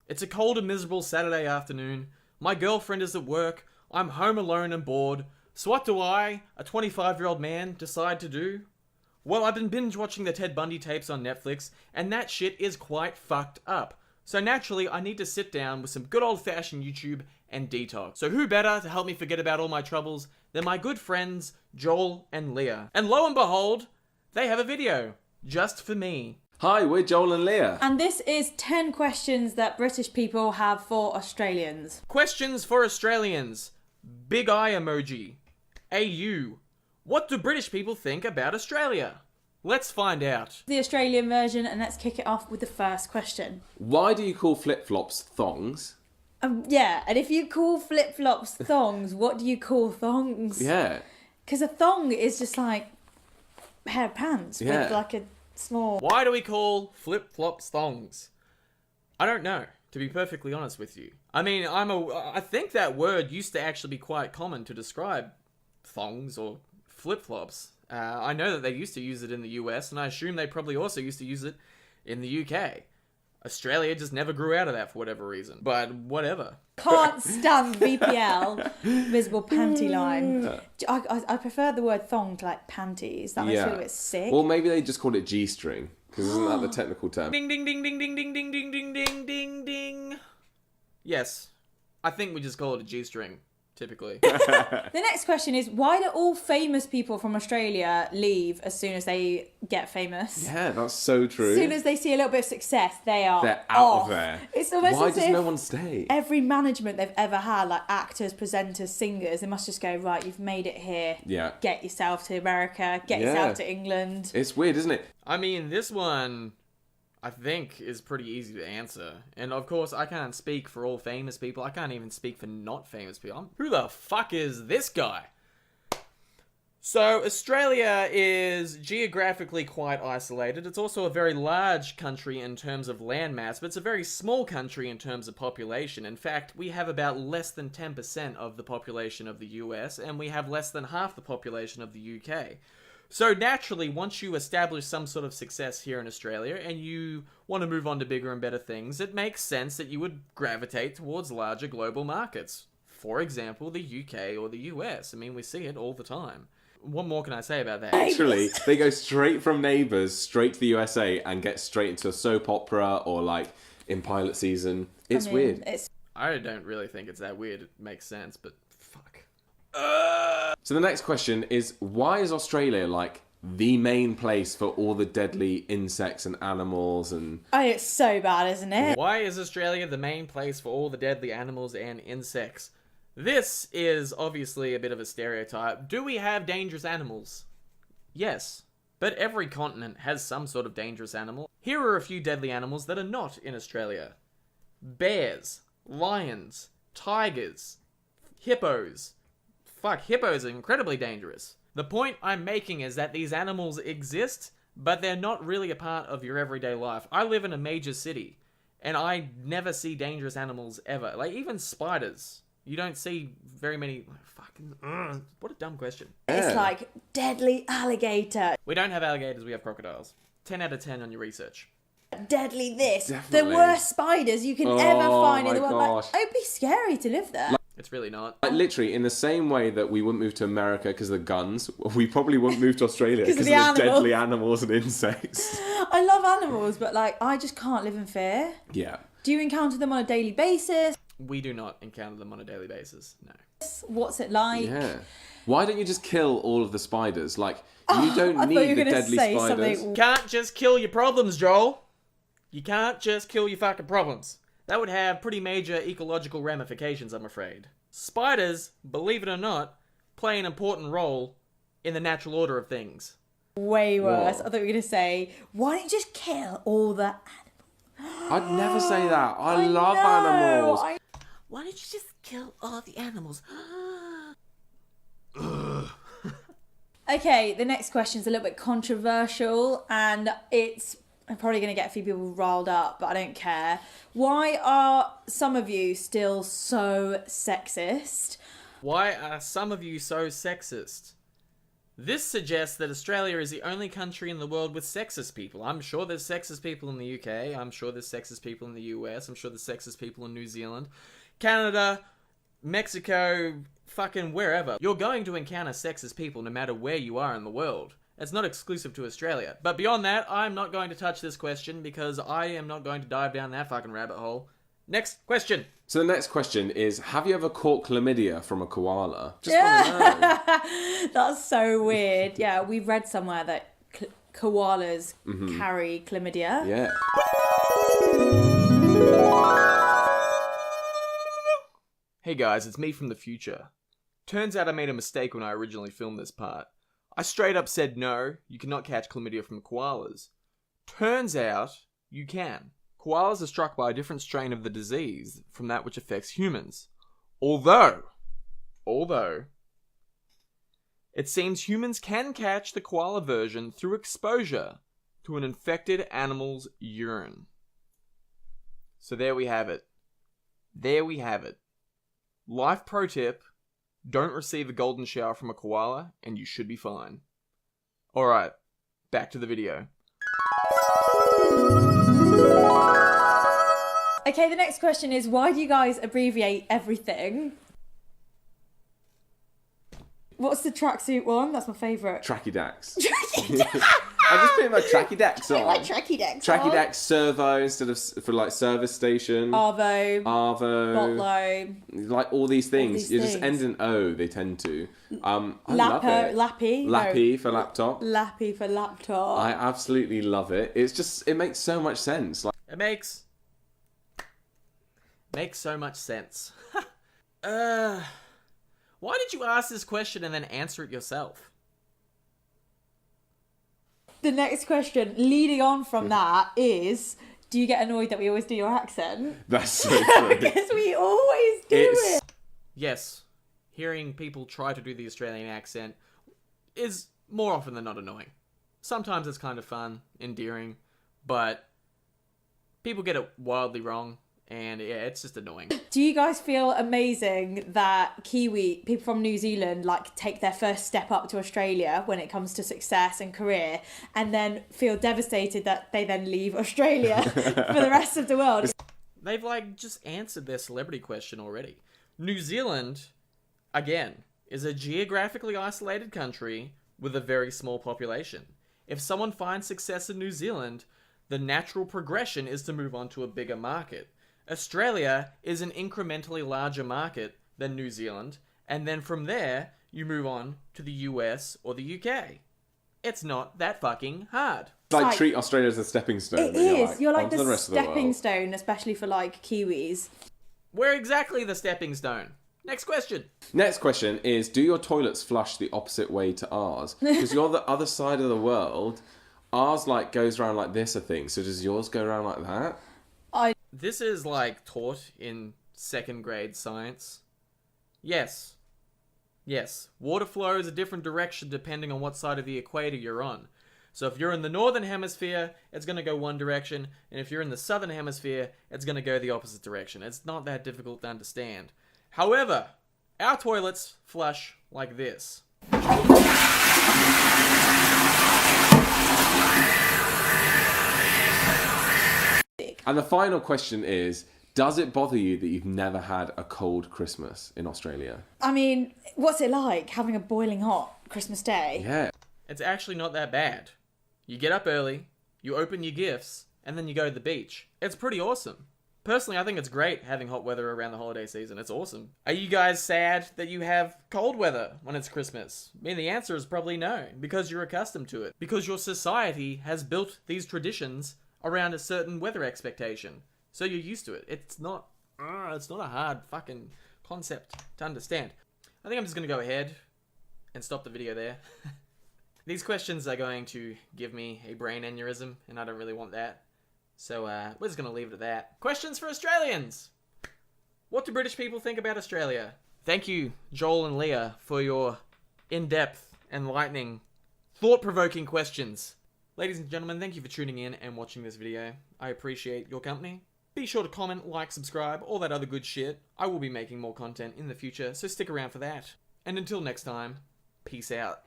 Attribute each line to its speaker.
Speaker 1: It's a cold and miserable Saturday afternoon. My girlfriend is at work. I'm home alone and bored. So what do I, a 25-year-old man, decide to do? Well, I've been binge watching the Ted Bundy tapes on Netflix, and that shit is quite fucked up. So naturally, I need to sit down with some good old-fashioned YouTube and detox. So who better to help me forget about all my troubles than my good friends, Joel and Leah. And lo and behold, they have a video, just for me.
Speaker 2: Hi, we're Joel and Leah.
Speaker 3: And this is 10 questions that British people have for Australians.
Speaker 1: Questions for Australians. Big eye emoji. AU. What do British people think about Australia? Let's find out.
Speaker 3: The Australian version, and let's kick it off with the first question.
Speaker 2: Why do you call flip-flops thongs?
Speaker 3: Yeah, and if you call flip-flops thongs, what do you call thongs?
Speaker 2: Yeah.
Speaker 3: Because a thong is just like a pair of pants with like a small...
Speaker 1: Why do we call flip-flops thongs? I don't know, to be perfectly honest with you. I mean, I think that word used to actually be quite common to describe thongs or flip-flops. I know that they used to use it in the US, and I assume they probably also used to use it in the UK. Australia just never grew out of that for whatever reason. But whatever.
Speaker 3: Can't stand VPL, visible panty line. I prefer the word thong to like panties. That makes me feel a bit sick.
Speaker 2: Well, maybe they just called it G-string, because isn't that the technical term?
Speaker 1: Ding, ding, ding, ding, ding, ding, ding, ding, ding, ding, ding, ding. Yes. I think we just call it a G-string, typically.
Speaker 3: The next question is, why do all famous people from Australia leave as soon as they get famous?
Speaker 2: Yeah, that's so true.
Speaker 3: As soon as they see a little bit of success, they're
Speaker 2: out
Speaker 3: off.
Speaker 2: of there.
Speaker 3: It's almost
Speaker 2: Why
Speaker 3: as
Speaker 2: does
Speaker 3: if
Speaker 2: no one stay?
Speaker 3: every management they've ever had, like actors, presenters, singers, they must just go, right, you've made it here.
Speaker 2: Yeah.
Speaker 3: Get yourself to America. Get yourself to England.
Speaker 2: It's weird, isn't it?
Speaker 1: I mean, this one, I think, is pretty easy to answer. And of course, I can't speak for all famous people. I can't even speak for not famous people. Who the fuck is this guy? So, Australia is geographically quite isolated. It's also a very large country in terms of landmass, but it's a very small country in terms of population. In fact, we have about less than 10% of the population of the US, and we have less than half the population of the UK. So naturally, once you establish some sort of success here in Australia and you want to move on to bigger and better things, it makes sense that you would gravitate towards larger global markets. For example, the UK or the US. I mean, we see it all the time. What more can I say about that?
Speaker 2: Actually, they go straight from Neighbours straight to the USA and get straight into a soap opera or like in pilot season. It's weird.
Speaker 1: I don't really think it's that weird. It makes sense, but fuck.
Speaker 2: So the next question is, why is Australia like the main place for all the deadly insects and animals and...
Speaker 3: Oh, it's so bad, isn't it?
Speaker 1: Why is Australia the main place for all the deadly animals and insects? This is obviously a bit of a stereotype. Do we have dangerous animals? Yes. But every continent has some sort of dangerous animal. Here are a few deadly animals that are not in Australia. Bears, lions, tigers, hippos. Fuck, hippos are incredibly dangerous. The point I'm making is that these animals exist, but they're not really a part of your everyday life. I live in a major city, and I never see dangerous animals ever. Like, even spiders. You don't see very many... Fucking... what a dumb question.
Speaker 3: It's like deadly alligator.
Speaker 1: We don't have alligators, we have crocodiles. 10 out of 10 on your research.
Speaker 3: Deadly this.
Speaker 2: Definitely.
Speaker 3: The worst spiders you can ever find in the world.
Speaker 2: Gosh.
Speaker 3: Like, it'd be scary to live there.
Speaker 1: It's really not.
Speaker 2: Like, literally, in the same way that we wouldn't move to America because of the guns, we probably wouldn't move to Australia because of the deadly animals and insects.
Speaker 3: I love animals, but like, I just can't live in fear.
Speaker 2: Yeah.
Speaker 3: Do you encounter them on a daily basis?
Speaker 1: We do not encounter them on a daily basis, no.
Speaker 3: What's it like?
Speaker 2: Yeah. Why don't you just kill all of the spiders? Like, you don't need the deadly spiders.
Speaker 1: You can't just kill your problems, Joel. You can't just kill your fucking problems. That would have pretty major ecological ramifications, I'm afraid. Spiders, believe it or not, play an important role in the natural order of things.
Speaker 3: Way worse.
Speaker 2: Whoa.
Speaker 3: I thought you were going to say, why don't you just kill all the animals?
Speaker 2: I'd never say that. I love animals.
Speaker 1: Why don't you just kill all the animals?
Speaker 3: Okay, the next question's a little bit controversial, and I'm probably going to get a few people riled up, but I don't care. Why are some of you still so sexist?
Speaker 1: Why are some of you so sexist? This suggests that Australia is the only country in the world with sexist people. I'm sure there's sexist people in the UK. I'm sure there's sexist people in the US. I'm sure there's sexist people in New Zealand. Canada, Mexico, fucking wherever. You're going to encounter sexist people no matter where you are in the world. It's not exclusive to Australia. But beyond that, I'm not going to touch this question because I am not going to dive down that fucking rabbit hole. Next question.
Speaker 2: So the next question is, have you ever caught chlamydia from a koala? Just want to know.
Speaker 3: That's so weird. Yeah, we read somewhere that koalas carry chlamydia.
Speaker 2: Yeah.
Speaker 1: Hey guys, it's me from the future. Turns out I made a mistake when I originally filmed this part. I straight up said no, you cannot catch chlamydia from koalas. Turns out you can. Koalas are struck by a different strain of the disease from that which affects humans. Although, it seems humans can catch the koala version through exposure to an infected animal's urine. So there we have it. Life pro tip, don't receive a golden shower from a koala and you should be fine. Alright, back to the video.
Speaker 3: Okay, the next question is, why do you guys abbreviate everything? What's the tracksuit one? That's my favourite.
Speaker 2: Trachydax. I just put my Trachydax on.
Speaker 3: Like Trachydax.
Speaker 2: Trachydax Servo instead of for like service station.
Speaker 3: Arvo. Botlo.
Speaker 2: Like all these things. You just end in O, they tend to. I love it. Lappy for laptop.
Speaker 3: Lappy for laptop.
Speaker 2: I absolutely love it. It's just, it makes so much sense. Like,
Speaker 1: It makes so much sense. Why did you ask this question and then answer it yourself?
Speaker 3: The next question, leading on from that, is, do you get annoyed that we always do your accent?
Speaker 2: that's so true.
Speaker 3: Because we always do it.
Speaker 1: Yes, hearing people try to do the Australian accent is more often than not annoying. Sometimes it's kind of fun, endearing, but people get it wildly wrong. And yeah, it's just annoying.
Speaker 3: Do you guys feel amazing that Kiwi, people from New Zealand, like take their first step up to Australia when it comes to success and career, and then feel devastated that they then leave Australia for the rest of the world?
Speaker 1: They've like just answered their celebrity question already. New Zealand, again, is a geographically isolated country with a very small population. If someone finds success in New Zealand, the natural progression is to move on to a bigger market. Australia is an incrementally larger market than New Zealand, and then from there, you move on to the US or the UK. It's not that fucking hard.
Speaker 2: Like treat Australia as a stepping stone.
Speaker 3: It is. You're like
Speaker 2: onto
Speaker 3: the
Speaker 2: rest of the
Speaker 3: stepping
Speaker 2: world.
Speaker 3: stone, especially for like Kiwis.
Speaker 1: We're exactly the stepping stone. Next question.
Speaker 2: Next question is, do your toilets flush the opposite way to ours? Because you're the other side of the world. Ours like goes around like this, I think. So does yours go around like that?
Speaker 1: This is like taught in second grade science. Yes. Water flows a different direction depending on what side of the equator you're on. So if you're in the northern hemisphere, it's going to go one direction, and if you're in the southern hemisphere, it's going to go the opposite direction. It's not that difficult to understand. However, our toilets flush like this.
Speaker 2: And the final question is, does it bother you that you've never had a cold Christmas in Australia?
Speaker 3: I mean, what's it like having a boiling hot Christmas day?
Speaker 2: Yeah.
Speaker 1: It's actually not that bad. You get up early, you open your gifts, and then you go to the beach. It's pretty awesome. Personally, I think it's great having hot weather around the holiday season. It's awesome. Are you guys sad that you have cold weather when it's Christmas? I mean, the answer is probably no, because you're accustomed to it. Because your society has built these traditions around a certain weather expectation. So you're used to it. It's not a hard fucking concept to understand. I think I'm just going to go ahead and stop the video there. These questions are going to give me a brain aneurysm, and I don't really want that. So we're just going to leave it at that. Questions for Australians! What do British people think about Australia? Thank you, Joel and Leah, for your in-depth, enlightening, thought-provoking questions. Ladies and gentlemen, thank you for tuning in and watching this video. I appreciate your company. Be sure to comment, like, subscribe, all that other good shit. I will be making more content in the future, so stick around for that. And until next time, peace out.